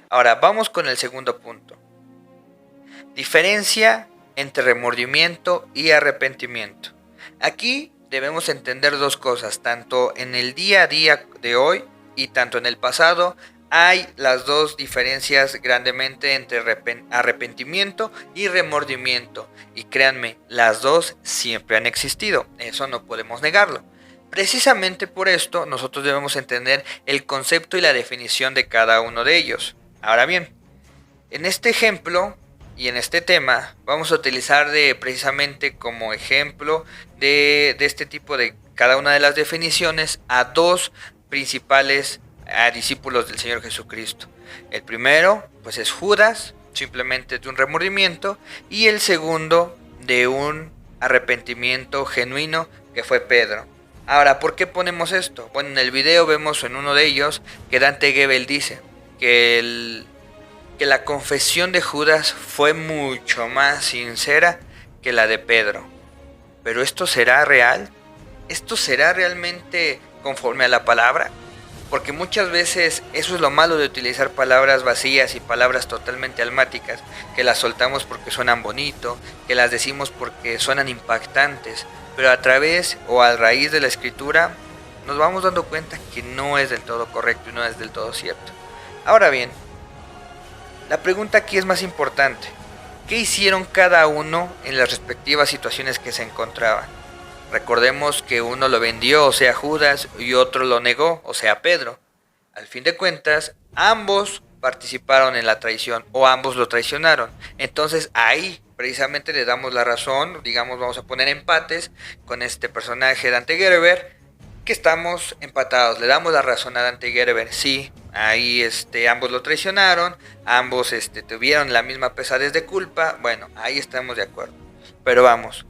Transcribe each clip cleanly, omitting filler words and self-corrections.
Ahora vamos con el segundo punto. Diferencia entre remordimiento y arrepentimiento. Aquí debemos entender dos cosas, tanto en el día a día de hoy y tanto en el pasado. Hay las dos diferencias grandemente entre arrepentimiento y remordimiento. Y créanme, las dos siempre han existido, eso no podemos negarlo. Precisamente por esto nosotros debemos entender el concepto y la definición de cada uno de ellos. Ahora bien, en este ejemplo y en este tema vamos a utilizar precisamente como ejemplo de este tipo de cada una de las definiciones a dos principales discípulos del Señor Jesucristo. El primero pues es Judas, simplemente de un remordimiento, y el segundo de un arrepentimiento genuino, que fue Pedro. Ahora, ¿por qué ponemos esto? Bueno, en el video vemos en uno de ellos que Dante Gebel dice que la confesión de Judas fue mucho más sincera que la de Pedro. ¿Pero esto será real? ¿Esto será realmente conforme a la palabra? Porque muchas veces eso es lo malo de utilizar palabras vacías y palabras totalmente almáticas, que las soltamos porque suenan bonito, que las decimos porque suenan impactantes, pero a través o a raíz de la escritura nos vamos dando cuenta que no es del todo correcto y no es del todo cierto. Ahora bien, la pregunta aquí es más importante. ¿Qué hicieron cada uno en las respectivas situaciones que se encontraban? Recordemos que uno lo vendió, o sea Judas, y otro lo negó, o sea Pedro. Al fin de cuentas, ambos participaron en la traición o ambos lo traicionaron. Entonces ahí precisamente le damos la razón, digamos, vamos a poner empates con este personaje Dante Gerber, que estamos empatados. Le damos la razón a Dante Gerber, sí, ahí ambos lo traicionaron, ambos tuvieron la misma pesadez de culpa. Bueno, ahí estamos de acuerdo. Pero vamos,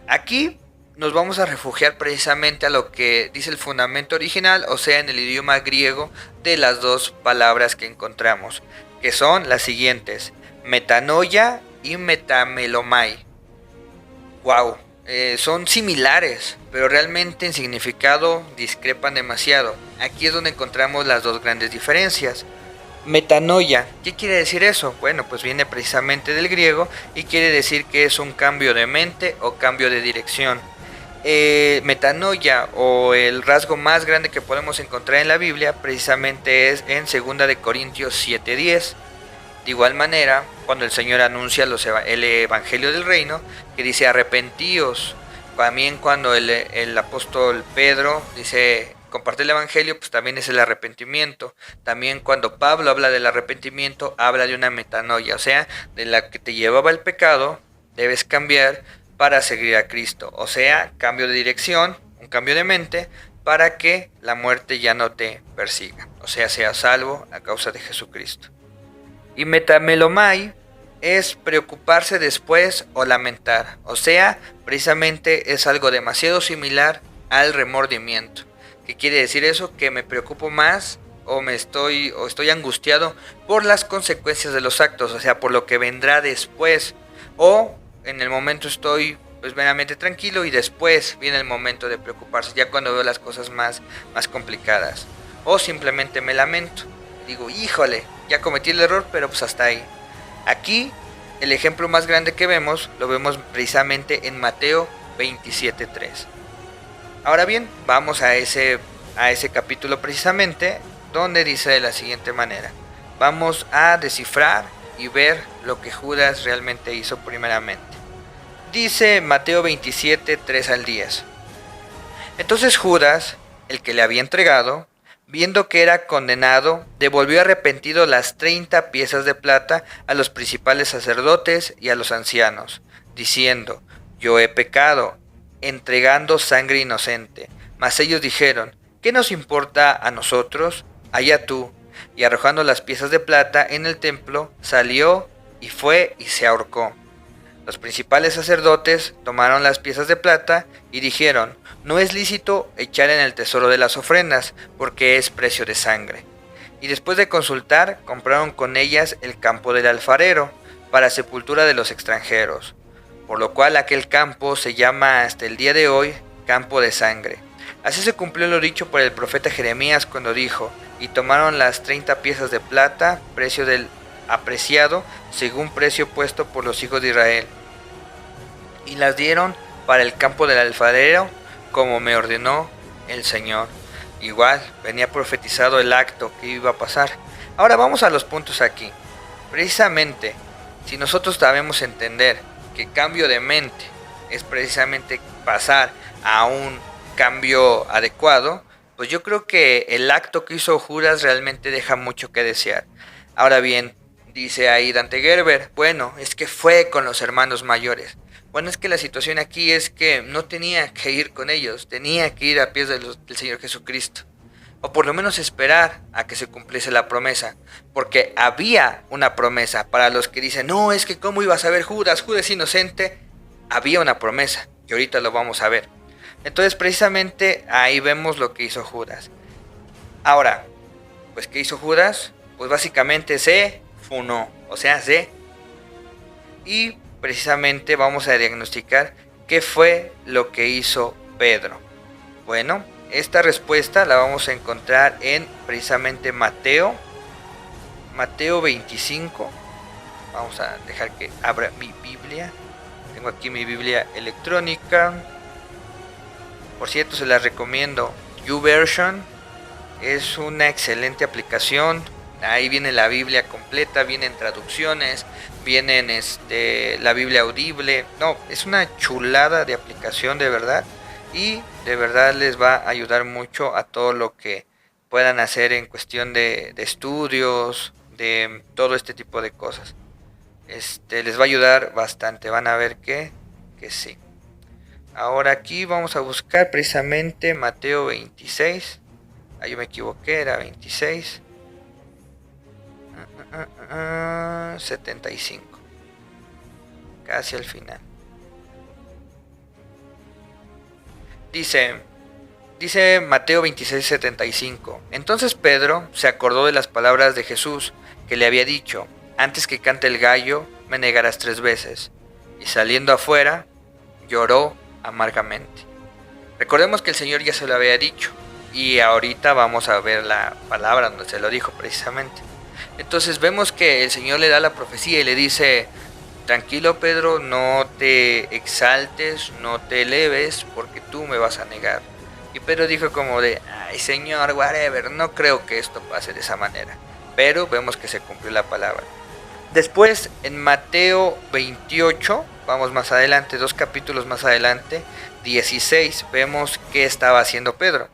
aquí nos vamos a refugiar precisamente a lo que dice el fundamento original, o sea, en el idioma griego de las dos palabras que encontramos, que son las siguientes: metanoia y metamelomai. Wow, son similares, pero realmente en significado discrepan demasiado. Aquí es donde encontramos las dos grandes diferencias. Metanoia, ¿qué quiere decir eso? Bueno, pues viene precisamente del griego y quiere decir que es un cambio de mente o cambio de dirección. Metanoia, o el rasgo más grande que podemos encontrar en la Biblia, precisamente es en 2 de Corintios 7:10. De igual manera, cuando el Señor anuncia el Evangelio del Reino, que dice arrepentíos. También cuando el apóstol Pedro dice comparte el Evangelio, pues también es el arrepentimiento. También cuando Pablo habla del arrepentimiento, habla de una metanoia, o sea, de la que te llevaba el pecado, debes cambiar para seguir a Cristo. O sea, cambio de dirección, un cambio de mente, para que la muerte ya no te persiga. O sea, seas salvo a causa de Jesucristo. Y metamelomai es preocuparse después o lamentar. O sea, precisamente es algo demasiado similar al remordimiento. ¿Qué quiere decir eso? Que me preocupo más o estoy angustiado por las consecuencias de los actos, o sea, por lo que vendrá después. O en el momento estoy pues meramente tranquilo y después viene el momento de preocuparse, ya cuando veo las cosas más complicadas. O simplemente me lamento, digo, híjole, ya cometí el error, pero pues hasta ahí. Aquí el ejemplo más grande que vemos lo vemos precisamente en Mateo 27:3. Ahora bien, vamos a ese capítulo precisamente, donde dice de la siguiente manera. Vamos a descifrar y ver lo que Judas realmente hizo primeramente. Dice Mateo 27:3 al 10. Entonces Judas, el que le había entregado, viendo que era condenado, devolvió arrepentido las 30 piezas de plata a los principales sacerdotes y a los ancianos, diciendo: yo he pecado, entregando sangre inocente. Mas ellos dijeron: ¿qué nos importa a nosotros? Allá tú. Y arrojando las piezas de plata en el templo, salió y fue y se ahorcó. Los principales sacerdotes tomaron las piezas de plata y dijeron: no es lícito echar en el tesoro de las ofrendas, porque es precio de sangre. Y después de consultar, compraron con ellas el campo del alfarero, para sepultura de los extranjeros, por lo cual aquel campo se llama hasta el día de hoy campo de sangre. Así se cumplió lo dicho por el profeta Jeremías cuando dijo: y tomaron las 30 piezas de plata, precio del apreciado, según precio puesto por los hijos de Israel, y las dieron para el campo del alfarero, como me ordenó el Señor. Igual, venía profetizado el acto que iba a pasar. Ahora vamos a los puntos aquí. Precisamente, si nosotros sabemos entender que cambio de mente es precisamente pasar a un cambio adecuado, pues yo creo que el acto que hizo Judas realmente deja mucho que desear. Ahora bien, dice ahí Dante Gerber, bueno, es que fue con los hermanos mayores. Bueno, es que la situación aquí es que no tenía que ir con ellos, tenía que ir a pies del Señor Jesucristo. O por lo menos esperar a que se cumpliese la promesa. Porque había una promesa. Para los que dicen, no, es que cómo iba a saber Judas, Judas es inocente. Había una promesa, y ahorita lo vamos a ver. Entonces precisamente ahí vemos lo que hizo Judas. Ahora, pues ¿qué hizo Judas? Pues básicamente se funó, o sea, y precisamente vamos a diagnosticar qué fue lo que hizo Pedro. Bueno, esta respuesta la vamos a encontrar en precisamente Mateo 25. Vamos a dejar que abra mi Biblia. Tengo aquí mi Biblia electrónica. Por cierto, se la recomiendo. YouVersion es una excelente aplicación. Ahí viene la Biblia completa, vienen traducciones, vienen la Biblia audible. No, es una chulada de aplicación, de verdad. Y de verdad les va a ayudar mucho a todo lo que puedan hacer en cuestión de estudios, de todo este tipo de cosas. Les va a ayudar bastante. Van a ver que sí. Ahora aquí vamos a buscar precisamente Mateo 26. Ahí yo me equivoqué, era 26. 75. Casi al final. Dice Mateo 26:75. Entonces Pedro se acordó de las palabras de Jesús que le había dicho: antes que cante el gallo, me negarás 3 veces. Y saliendo afuera, lloró amargamente. Recordemos que el Señor ya se lo había dicho, y ahorita vamos a ver la palabra donde se lo dijo precisamente. Entonces vemos que el Señor le da la profecía y le dice: tranquilo Pedro, no te exaltes, no te eleves, porque tú me vas a negar. Y Pedro dijo como de, ay Señor, whatever, no creo que esto pase de esa manera. Pero vemos que se cumplió la palabra. Después en Mateo 28, vamos más adelante, 2 capítulos más adelante, 16, vemos qué estaba haciendo Pedro.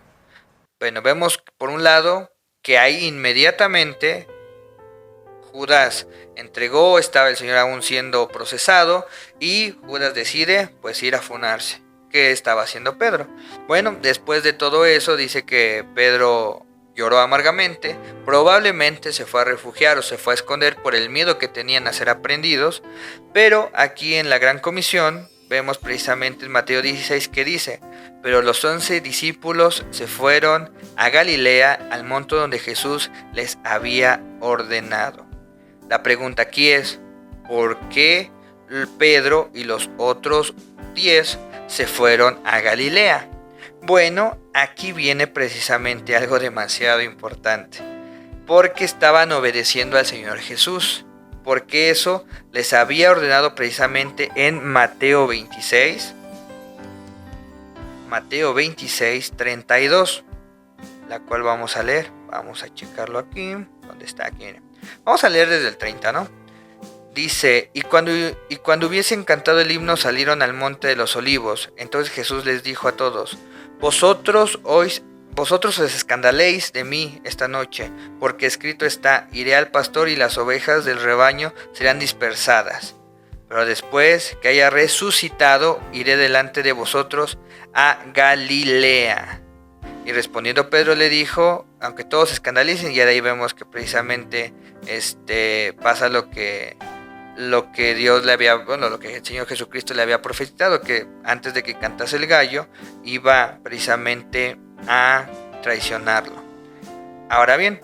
Bueno, vemos por un lado que ahí inmediatamente Judas entregó, estaba el Señor aún siendo procesado, y Judas decide pues ir a funarse. ¿Qué estaba haciendo Pedro? Bueno, después de todo eso dice que Pedro lloró amargamente, probablemente se fue a refugiar o se fue a esconder por el miedo que tenían a ser aprendidos, pero aquí en la Gran Comisión vemos precisamente en Mateo 16 que dice: pero los 11 discípulos se fueron a Galilea, al monte donde Jesús les había ordenado. La pregunta aquí es, ¿por qué Pedro y los otros 10 se fueron a Galilea? Bueno, aquí viene precisamente algo demasiado importante, porque estaban obedeciendo al Señor Jesús, porque eso les había ordenado precisamente en Mateo 26, 32, la cual vamos a leer. Vamos a checarlo aquí, ¿dónde está? Aquí. Vamos a leer desde el 30, ¿no? Dice: y cuando hubiesen cantado el himno, salieron al monte de los olivos. Entonces Jesús les dijo a todos: vosotros os escandaléis de mí esta noche, porque escrito está: iré al pastor y las ovejas del rebaño serán dispersadas. Pero después que haya resucitado, iré delante de vosotros a Galilea. Y respondiendo Pedro le dijo, aunque todos se escandalicen, y de ahí vemos que precisamente pasa lo que Dios le había, lo que el Señor Jesucristo le había profetizado, que antes de que cantase el gallo iba precisamente a traicionarlo. Ahora bien,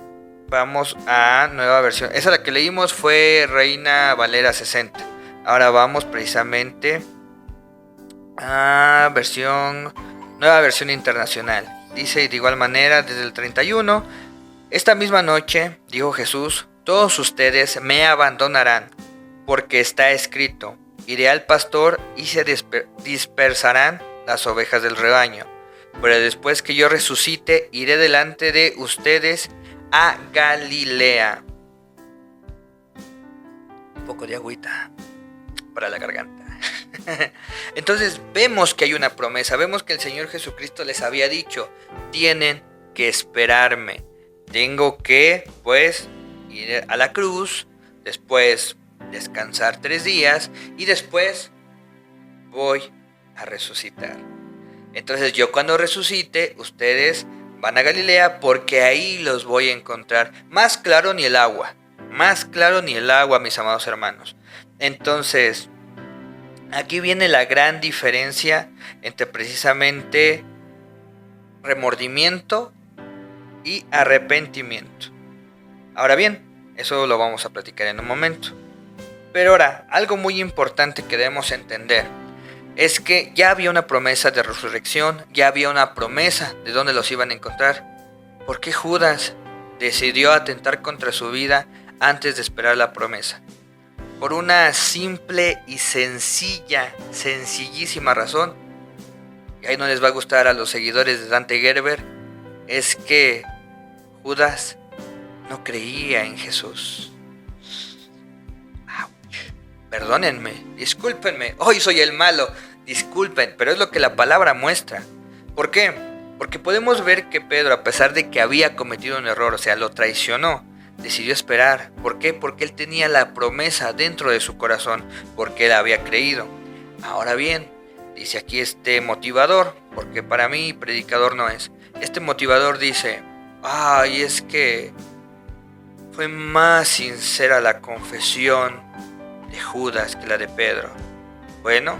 vamos a nueva versión. Esa la que leímos fue Reina Valera 60. Ahora vamos precisamente a nueva versión internacional. Dice de igual manera desde el 31: Esta misma noche, dijo Jesús, todos ustedes me abandonarán, porque está escrito, iré al pastor y se dispersarán las ovejas del rebaño. Pero después que yo resucite, iré delante de ustedes a Galilea. Un poco de agüita para la garganta. Entonces vemos que hay una promesa, vemos que el Señor Jesucristo les había dicho, tienen que esperarme. Tengo que, pues, ir a la cruz, después descansar 3 días y después voy a resucitar. Entonces yo cuando resucite, ustedes van a Galilea porque ahí los voy a encontrar. Más claro ni el agua, mis amados hermanos. Entonces, aquí viene la gran diferencia entre precisamente remordimiento y arrepentimiento. Ahora bien, eso lo vamos a platicar en un momento. Pero ahora, algo muy importante que debemos entender es que ya había una promesa de resurrección, ya había una promesa de dónde los iban a encontrar. ¿Por qué Judas decidió atentar contra su vida antes de esperar la promesa? Por una simple y sencillísima razón, y ahí no les va a gustar a los seguidores de Dante Gerber, es que Judas no creía en Jesús. Perdónenme, discúlpenme, hoy soy el malo, disculpen, pero es lo que la palabra muestra. ¿Por qué? Porque podemos ver que Pedro, a pesar de que había cometido un error, o sea, lo traicionó, decidió esperar. ¿Por qué? Porque él tenía la promesa dentro de su corazón, porque él había creído. Ahora bien, dice aquí este motivador, porque para mí predicador no es. Este motivador dice, ay, es que fue más sincera la confesión de Judas que la de Pedro. Bueno,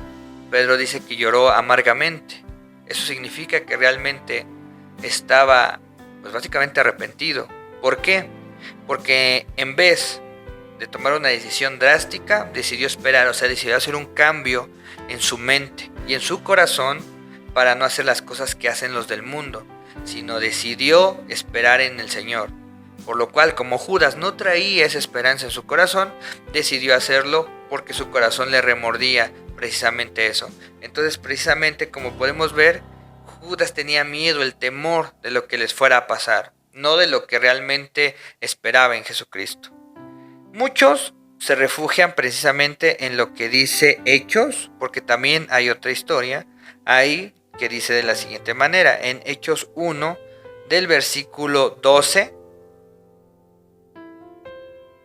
Pedro dice que lloró amargamente. Eso significa que realmente estaba, pues básicamente arrepentido. ¿Por qué? Porque en vez de tomar una decisión drástica, decidió esperar, o sea, decidió hacer un cambio en su mente y en su corazón para no hacer las cosas que hacen los del mundo, sino decidió esperar en el Señor. Por lo cual, como Judas no traía esa esperanza en su corazón, decidió hacerlo porque su corazón le remordía precisamente eso. Entonces, precisamente como podemos ver, Judas tenía miedo, el temor de lo que les fuera a pasar, no de lo que realmente esperaba en Jesucristo. Muchos se refugian precisamente en lo que dice Hechos, porque también hay otra historia ahí que dice de la siguiente manera, en Hechos 1, del versículo 12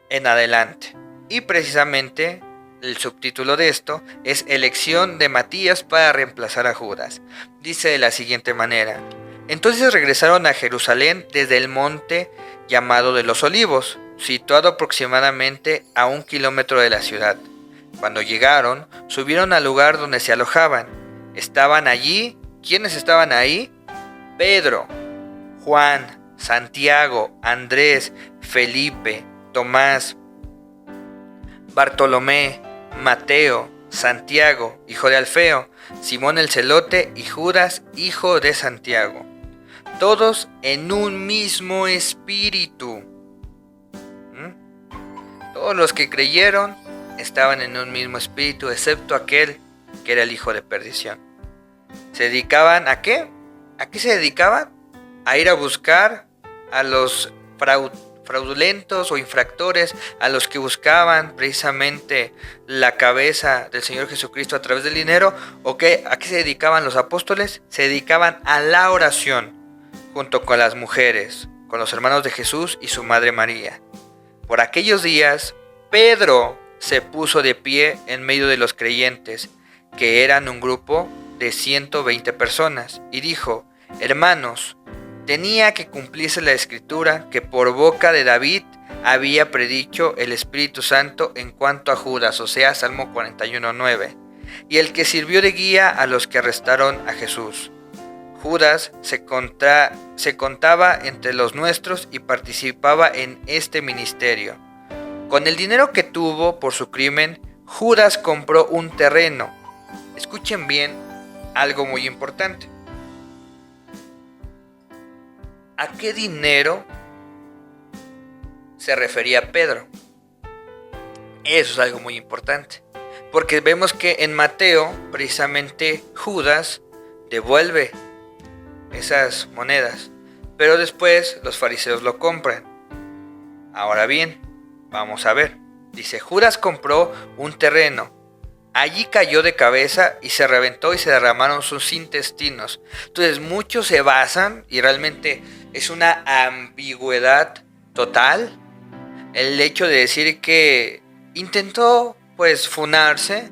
en adelante. Y precisamente el subtítulo de esto es Elección de Matías para reemplazar a Judas. Dice de la siguiente manera: entonces regresaron a Jerusalén desde el monte llamado de los Olivos, situado aproximadamente a 1 kilómetro de la ciudad. Cuando llegaron, subieron al lugar donde se alojaban. Estaban allí, ¿quiénes estaban ahí? Pedro, Juan, Santiago, Andrés, Felipe, Tomás, Bartolomé, Mateo, Santiago, hijo de Alfeo, Simón el Celote y Judas, hijo de Santiago. Todos en un mismo espíritu. Todos los que creyeron estaban en un mismo espíritu, excepto aquel que era el hijo de perdición. ¿Se dedicaban a qué? ¿A qué se dedicaban? A ir a buscar a los fraudulentos o infractores, a los que buscaban precisamente la cabeza del Señor Jesucristo a través del dinero. ¿O qué? ¿A qué se dedicaban los apóstoles? Se dedicaban a la oración, junto con las mujeres, con los hermanos de Jesús y su madre María. Por aquellos días, Pedro se puso de pie en medio de los creyentes, que eran un grupo de 120 personas, y dijo: hermanos, tenía que cumplirse la escritura que por boca de David había predicho el Espíritu Santo en cuanto a Judas, o sea, Salmo 41:9, y el que sirvió de guía a los que arrestaron a Jesús. Judas se contaba entre los nuestros y participaba en este ministerio. Con el dinero que tuvo por su crimen, Judas compró un terreno. Escuchen bien algo muy importante. ¿A qué dinero se refería a Pedro. Eso es algo muy importante, porque vemos que en Mateo precisamente Judas devuelve esas monedas, pero después los fariseos lo compran. Ahora bien, vamos a ver. Dice, Judas compró un terreno. Allí cayó de cabeza y se reventó y se derramaron sus intestinos. Entonces muchos se basan, y realmente es una ambigüedad total, el hecho de decir que intentó pues funarse,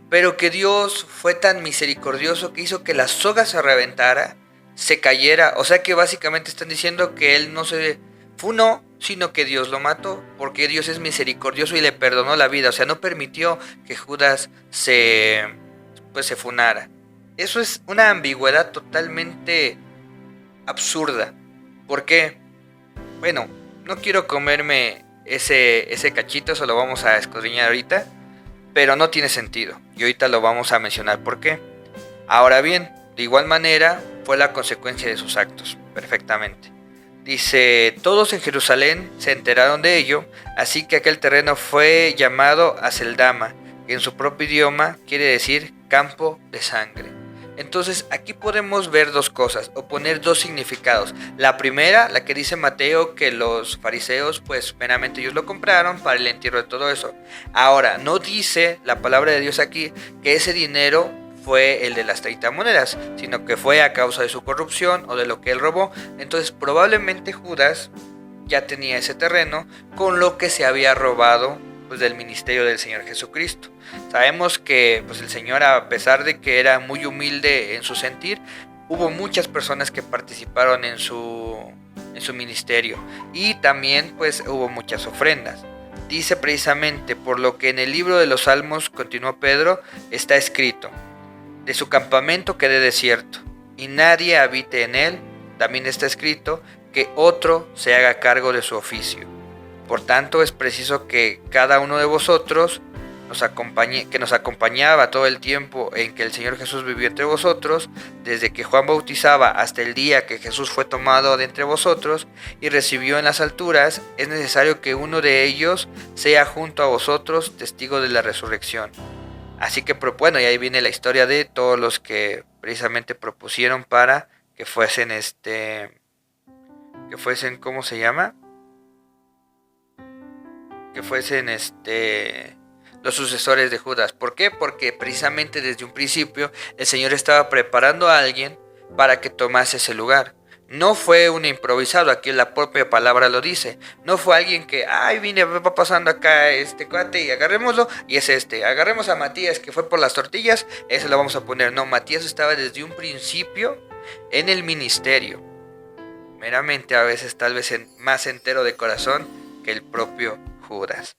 pero que Dios fue tan misericordioso que hizo que la soga se reventara, se cayera. O sea que básicamente están diciendo que él no se funó, sino que Dios lo mató, porque Dios es misericordioso y le perdonó la vida. O sea, no permitió que Judas se funara. Eso es una ambigüedad totalmente absurda. ¿Por qué? Bueno, no quiero comerme ese cachito, eso lo vamos a escudriñar ahorita, pero no tiene sentido. Y ahorita lo vamos a mencionar por qué. Ahora bien, de igual manera fue la consecuencia de sus actos, perfectamente. Dice, todos en Jerusalén se enteraron de ello, así que aquel terreno fue llamado Aceldama, que en su propio idioma quiere decir campo de sangre. Entonces aquí podemos ver dos cosas, o poner dos significados. La primera, la que dice Mateo, que los fariseos pues meramente ellos lo compraron para el entierro de todo eso. Ahora, no dice la palabra de Dios aquí que ese dinero fue el de las 30 monedas, sino que fue a causa de su corrupción o de lo que él robó. Entonces probablemente Judas ya tenía ese terreno con lo que se había robado pues del ministerio del Señor Jesucristo. Sabemos que pues el Señor, a pesar de que era muy humilde en su sentir, hubo muchas personas que participaron en su ministerio, y también pues hubo muchas ofrendas. Dice precisamente, por lo que en el libro de los Salmos, continuó Pedro, está escrito, de su campamento quede desierto, y nadie habite en él. También está escrito, que otro se haga cargo de su oficio. Por tanto, es preciso que cada uno de vosotros que nos acompañaba todo el tiempo en que el Señor Jesús vivió entre vosotros, desde que Juan bautizaba hasta el día que Jesús fue tomado de entre vosotros y recibió en las alturas, es necesario que uno de ellos sea junto a vosotros testigo de la resurrección. Así que, bueno, y ahí viene la historia de todos los que precisamente propusieron para que fuesen ¿cómo se llama? Que fuesen los sucesores de Judas. ¿Por qué? Porque precisamente desde un principio el Señor estaba preparando a alguien para que tomase ese lugar. No fue un improvisado, aquí la propia palabra lo dice. No fue alguien que, va pasando acá este cuate y agarrémoslo, y es agarremos a Matías que fue por las tortillas, ese lo vamos a poner. No, Matías estaba desde un principio en el ministerio. Meramente a veces tal vez más entero de corazón que el propio Judas.